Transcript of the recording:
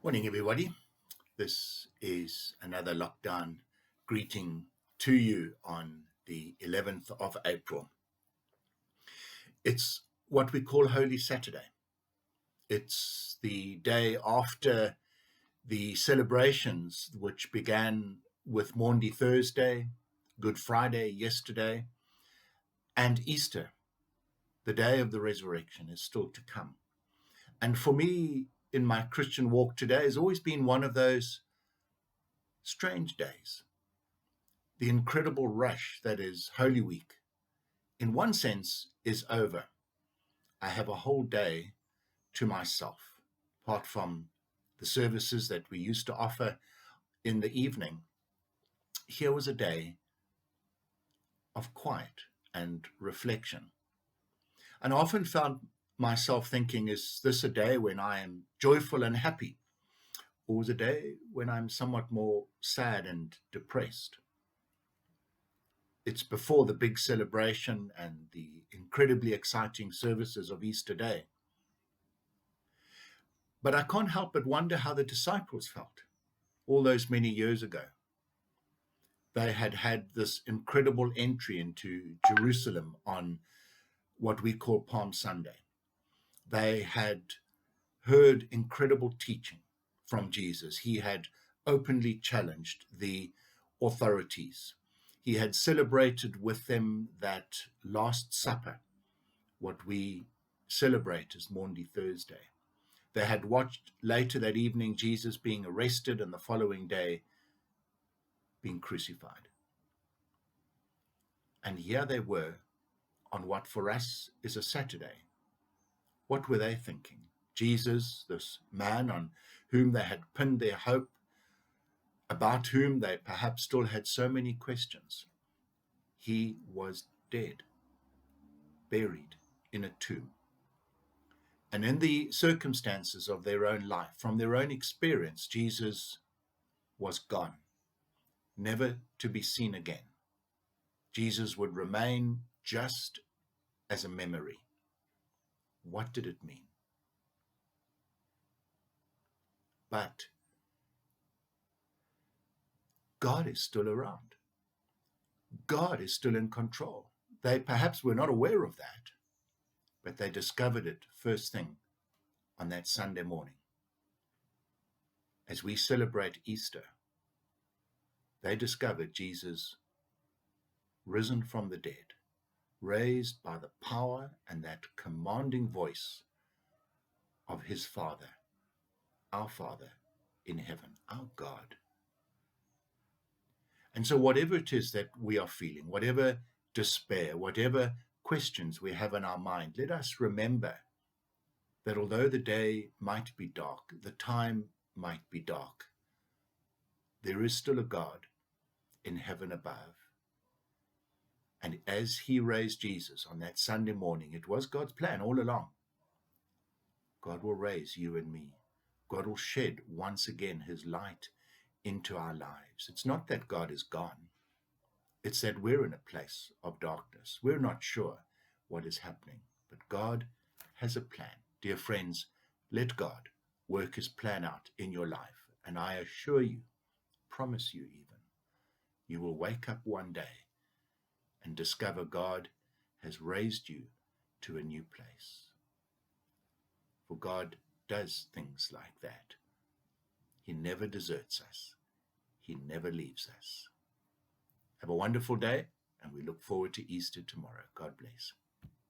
Morning, everybody. This is another lockdown greeting to you on the 11th of April. It's what we call Holy Saturday. It's the day after the celebrations, which began with Maundy Thursday, Good Friday yesterday, and Easter, the day of the resurrection, is still to come. And for me, in my Christian walk today, has always been one of those strange days. The incredible rush that is Holy Week, in one sense, is over. I have a whole day to myself, apart from the services that we used to offer in the evening. Here was a day of quiet and reflection. And I often found myself thinking, is this a day when I am joyful and happy? Or was it a day when I'm somewhat more sad and depressed? It's before the big celebration and the incredibly exciting services of Easter Day. But I can't help but wonder how the disciples felt all those many years ago. They had had this incredible entry into Jerusalem on what we call Palm Sunday. They had heard incredible teaching from Jesus. He had openly challenged the authorities. He had celebrated with them that Last Supper, what we celebrate as Maundy Thursday. They had watched later that evening Jesus being arrested and the following day being crucified. And here they were on what for us is a Saturday. What were they thinking? Jesus, this man on whom they had pinned their hope, about whom they perhaps still had so many questions. He was dead, buried in a tomb. And in the circumstances of their own life, from their own experience, Jesus was gone, never to be seen again. Jesus would remain just as a memory. What did it mean? But God is still around. God is still in control. They perhaps were not aware of that, but they discovered it first thing on that Sunday morning. As we celebrate Easter, they discovered Jesus risen from the dead, raised by the power and that commanding voice of his Father, our Father in heaven, our God. And so whatever it is that we are feeling, whatever despair, whatever questions we have in our mind, let us remember that although the day might be dark, the time might be dark, there is still a God in heaven above. And as he raised Jesus on that Sunday morning, it was God's plan all along. God will raise you and me. God will shed once again his light into our lives. It's not that God is gone. It's that we're in a place of darkness. We're not sure what is happening, but God has a plan. Dear friends, let God work his plan out in your life. And I assure you, promise you even, you will wake up one day and discover God has raised you to a new place. For God does things like that. He never deserts us. He never leaves us. Have a wonderful day, and we look forward to Easter tomorrow. God bless.